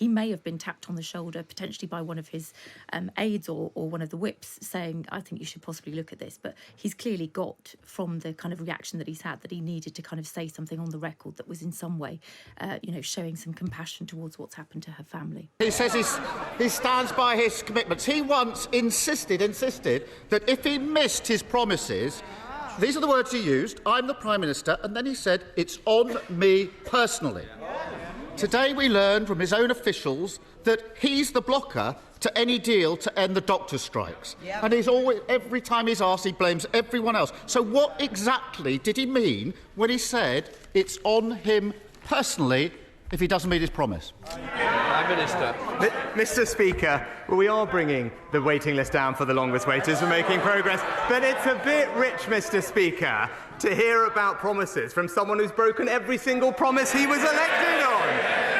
he may have been tapped on the shoulder, potentially by one of his aides or one of the whips, saying, I think you should possibly look at this. But he's clearly got, from the kind of reaction that he's had, that he needed to kind of say something on the record that was in some way, showing some compassion towards what's happened to her family. He says he stands by his commitments. He once insisted that if he missed his promises, these are the words he used, I'm the Prime Minister, and then he said, it's on me personally. Today we learned from his own officials that he's the blocker to any deal to end the doctor strikes. Yep. And he's always, every time he's asked, he blames everyone else. So what exactly did he mean when he said it's on him personally if he doesn't meet his promise? Prime Minister. Mr. Speaker, we are bringing the waiting list down for the longest waiters. We're making progress. But it's a bit rich, Mr. Speaker, to hear about promises from someone who's broken every single promise he was elected on.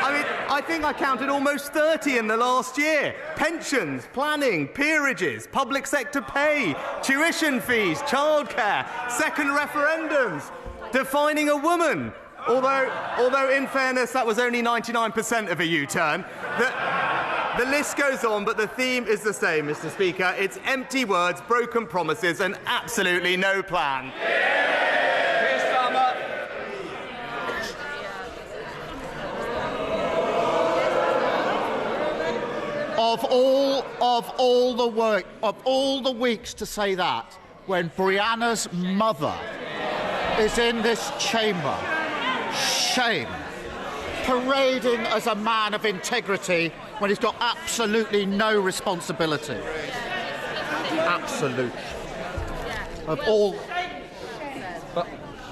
I mean, I think I counted almost 30 in the last year. Pensions, planning, peerages, public sector pay, tuition fees, childcare, second referendums, defining a woman. Although, in fairness, that was only 99% of a U-turn. The list goes on, but the theme is the same, Mr. Speaker. It's empty words, broken promises, and absolutely no plan. Of all the weeks to say that, when Brianna's mother is in this chamber, shame, parading as a man of integrity when he's got absolutely no responsibility. Absolute. Of all.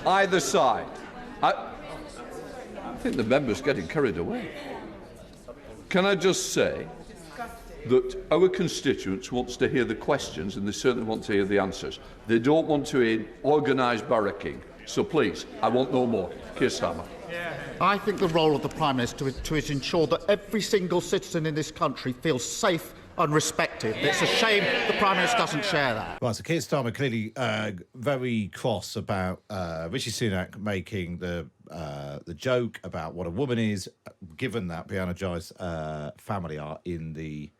Either side. I think the member's getting carried away. Can I just say that our constituents want to hear the questions and they certainly want to hear the answers. They don't want to hear organised barracking. So please, I want no more. Keir Starmer. I think the role of the Prime Minister is ensure that every single citizen in this country feels safe and respected. It's a shame the Prime Minister doesn't share that. Right, so Keir Starmer clearly very cross about Rishi Sunak making the joke about what a woman is, given that Brianna Ghey's family are in the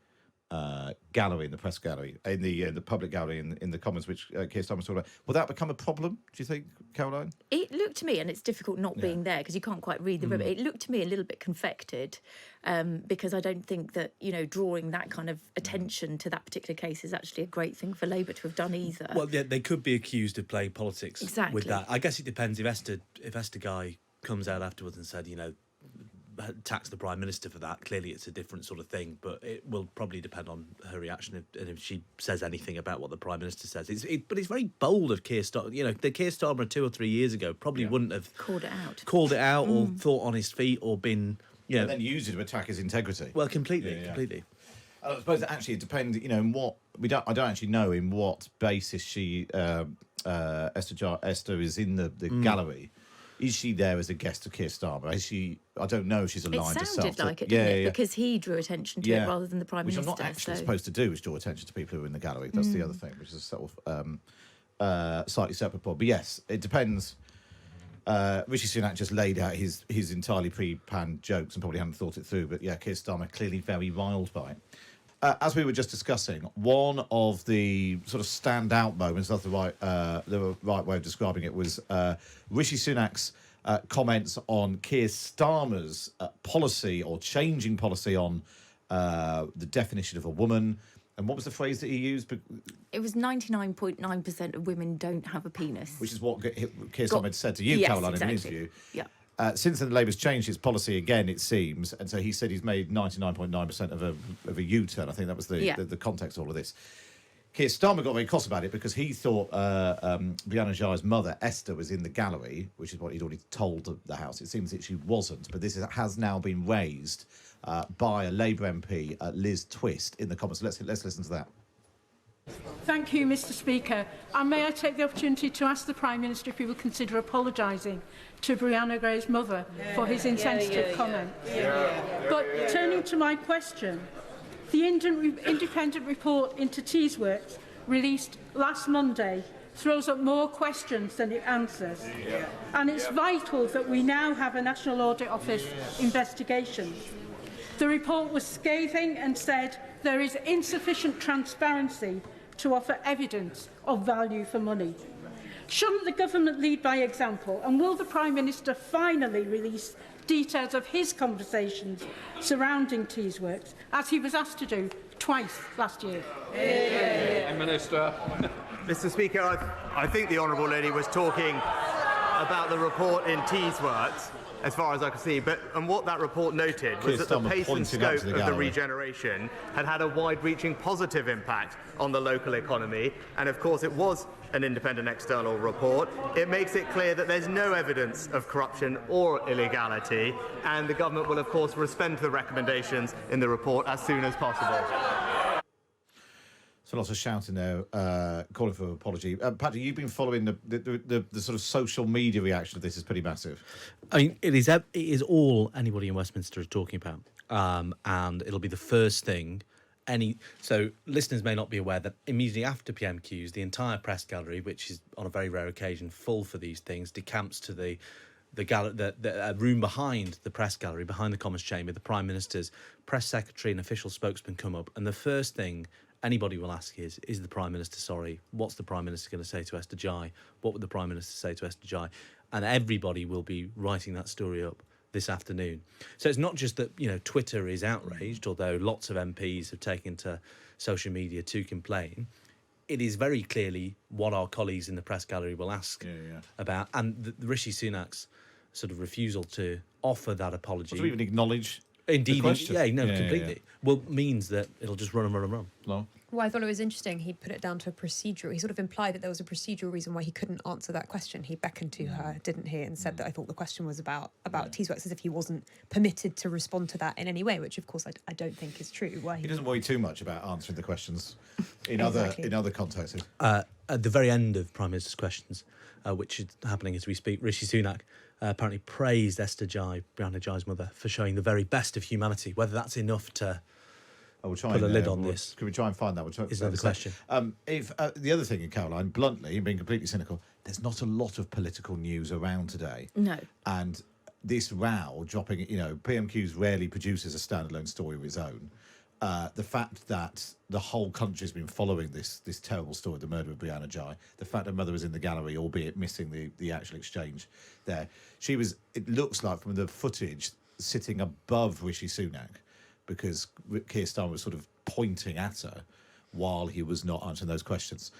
gallery, in the press gallery, in the public gallery, in the Commons, which Keir Starmer talked about. Will that become a problem, do you think, Caroline? It looked to me, and it's difficult not being there because you can't quite read the room, it looked to me a little bit confected because I don't think that, drawing that kind of attention to that particular case is actually a great thing for Labour to have done either. Well, yeah, they could be accused of playing politics with that. I guess it depends if Esther Guy comes out afterwards and said, tax the Prime Minister for that. Clearly it's a different sort of thing, but it will probably depend on her reaction and if she says anything about what the Prime Minister says. But it's very bold of Keir Starmer. The Keir Starmer 2 or 3 years ago probably wouldn't have called it out or thought on his feet or been... And then use it to attack his integrity. Well, completely. I suppose actually it depends, in what... I don't actually know in what basis she... Esther is in the gallery. Is she there as a guest of Keir Starmer? Is she? I don't know if she's aligned herself. It sounded like it, didn't it? Because he drew attention to it rather than the Prime Minister. Which I'm not actually supposed to do, is draw attention to people who are in the gallery. That's the other thing, which is sort of slightly separate point. But yes, it depends. Rishi Sunak just laid out his entirely pre-planned jokes and probably hadn't thought it through. But yeah, Keir Starmer clearly very riled by it. As we were just discussing, one of the sort of standout moments, that's the right way of describing it, was Rishi Sunak's comments on Keir Starmer's policy or changing policy on the definition of a woman. And what was the phrase that he used? It was 99.9% of women don't have a penis. Which is what Keir Starmer had said to you, Caroline, in an interview. Yeah. Since then, Labour's changed its policy again, it seems, and so he said he's made 99.9% of a U-turn. I think that was the context of all of this. Keir Starmer got very cross about it because he thought Brianna Ghey's mother, Esther, was in the gallery, which is what he'd already told the House. It seems that she wasn't, but this has now been raised by a Labour MP, Liz Twist, in the Commons. Let's listen to that. Thank you, Mr. Speaker. And may I take the opportunity to ask the Prime Minister if he will consider apologising to Brianna Ghey's mother for his insensitive comment. But turning to my question, the independent report into Teesside, released last Monday, throws up more questions than it answers. And it's vital that we now have a National Audit Office investigation. The report was scathing and said there is insufficient transparency to offer evidence of value for money. Shouldn't the government lead by example, and will the Prime Minister finally release details of his conversations surrounding Teesworks, as he was asked to do twice last year? Minister. Mr. Speaker, I think the Honourable Lady was talking about the report in Teesworks, as far as I can see, and what that report noted was that the pace and scope of the regeneration had a wide-reaching positive impact on the local economy, and of course it was an independent external report. It makes it clear that there's no evidence of corruption or illegality, and the government will of course respond to the recommendations in the report as soon as possible. So lots of shouting there, calling for an apology. Patrick, you've been following the sort of social media reaction to this is pretty massive. I mean, it is all anybody in Westminster is talking about, and it'll be the first thing. So listeners may not be aware that immediately after PMQs, the entire press gallery, which is on a very rare occasion full for these things, decamps to the room behind the press gallery, behind the Commons chamber. The Prime Minister's press secretary and official spokesman come up, and the first thing anybody will ask is the Prime Minister sorry? What's the Prime Minister going to say to Esther Jai? What would the Prime Minister say to Esther Jai? And everybody will be writing that story up this afternoon. So it's not just that, Twitter is outraged, although lots of MPs have taken to social media to complain. It is very clearly what our colleagues in the press gallery will ask about. And the Rishi Sunak's sort of refusal to offer that apology. To even acknowledge Indeed, completely. Yeah. Well, means that it'll just run and run and run. No. Well, I thought it was interesting. He put it down to a procedural. He sort of implied that there was a procedural reason why he couldn't answer that question. He beckoned to her, didn't he, and said that I thought the question was about Teesworks, as if he wasn't permitted to respond to that in any way, which of course I don't think is true. Why he doesn't worry too much about answering the questions in exactly. other contexts. At the very end of Prime Minister's questions, which is happening as we speak, Rishi Sunak apparently praised Esther Jai, Brianna Ghey's mother, for showing the very best of humanity. Whether that's enough to put a lid on this. Can we try and find that? Is another question. If the other thing, Caroline, bluntly, being completely cynical, there's not a lot of political news around today. No. And this row dropping, PMQs rarely produces a standalone story of its own. The fact that the whole country's been following this terrible story, the murder of Brianna Ghey, the fact her mother was in the gallery, albeit missing the actual exchange there. She was, it looks like from the footage, sitting above Rishi Sunak, because Keir Starmer was sort of pointing at her while he was not answering those questions.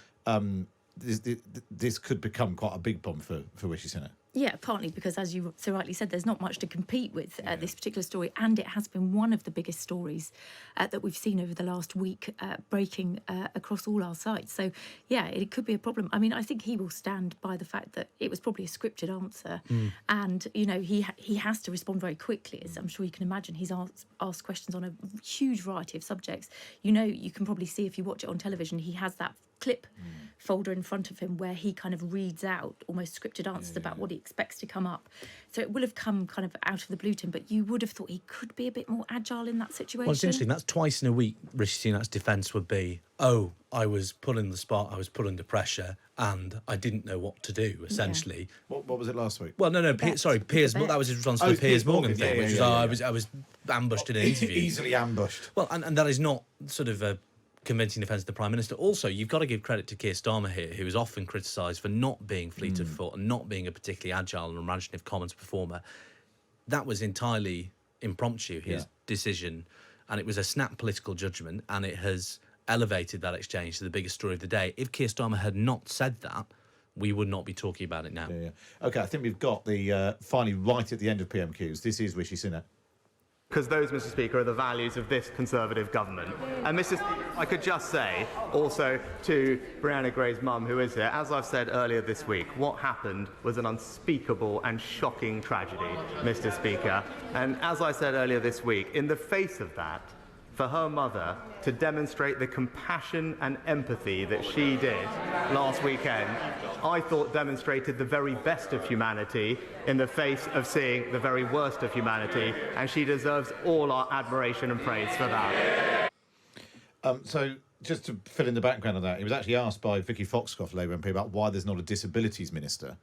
This could become quite a big bomb for Rishi Sunak. Yeah, partly because, as you so rightly said, there's not much to compete with this particular story, and it has been one of the biggest stories that we've seen over the last week, breaking across all our sites. So, yeah, it could be a problem. I mean, I think he will stand by the fact that it was probably a scripted answer, and he has to respond very quickly. As I'm sure you can imagine, he's asked questions on a huge variety of subjects. You can probably see if you watch it on television, he has that clip folder in front of him where he kind of reads out almost scripted answers about what he expects to come up. So it will have come kind of out of the blue to him, but you would have thought he could be a bit more agile in that situation. Well, it's interesting. That's twice in a week Rishi Sunak's defence would be, I was put in the spot, I was put under pressure, and I didn't know what to do, essentially. Yeah. What was it last week? Well, no, Piers, that was his response to the Piers Morgan thing, which was, I was ambushed in an interview. Easily ambushed. Well, and that is not sort of a convincing defence of the Prime Minister. Also, you've got to give credit to Keir Starmer here, who is often criticised for not being fleet of foot and not being a particularly agile and imaginative Commons performer. That was entirely impromptu, his decision, and it was a snap political judgment, and it has elevated that exchange to the biggest story of the day. If Keir Starmer had not said that, we would not be talking about it now. Yeah. OK, I think we've got the finally right at the end of PMQs. This is Rishi Sunak. Because those, Mr. Speaker, are the values of this Conservative government. And Mr. I could just say, also to Brianna Ghey's mum, who is here, as I've said earlier this week, what happened was an unspeakable and shocking tragedy, Mr. Speaker. And as I said earlier this week, in the face of that, for her mother to demonstrate the compassion and empathy that she did last weekend, I thought demonstrated the very best of humanity in the face of seeing the very worst of humanity, and she deserves all our admiration and praise for that. So, just to fill in the background of that, he was actually asked by Vicky Foxcroft, Labour MP, about why there's not a disabilities minister,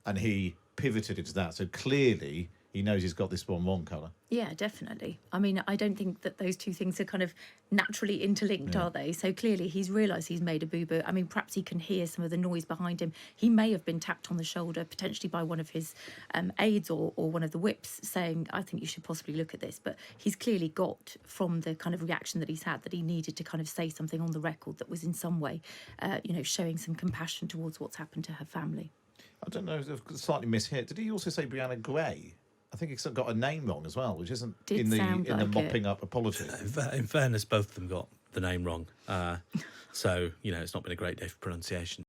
and he pivoted into that. So clearly he knows he's got this one wrong, Colour. Yeah, definitely. I mean, I don't think that those two things are kind of naturally interlinked, are they? So clearly he's realised he's made a boo-boo. I mean, perhaps he can hear some of the noise behind him. He may have been tapped on the shoulder, potentially by one of his aides or one of the whips, saying, I think you should possibly look at this. But he's clearly got, from the kind of reaction that he's had, that he needed to kind of say something on the record that was in some way, showing some compassion towards what's happened to her family. I don't know, I've slightly mishit. Did he also say Brianna Ghey? I think he's got a name wrong as well, which isn't in the mopping up apology. In fairness, both of them got the name wrong. So, it's not been a great day for pronunciation.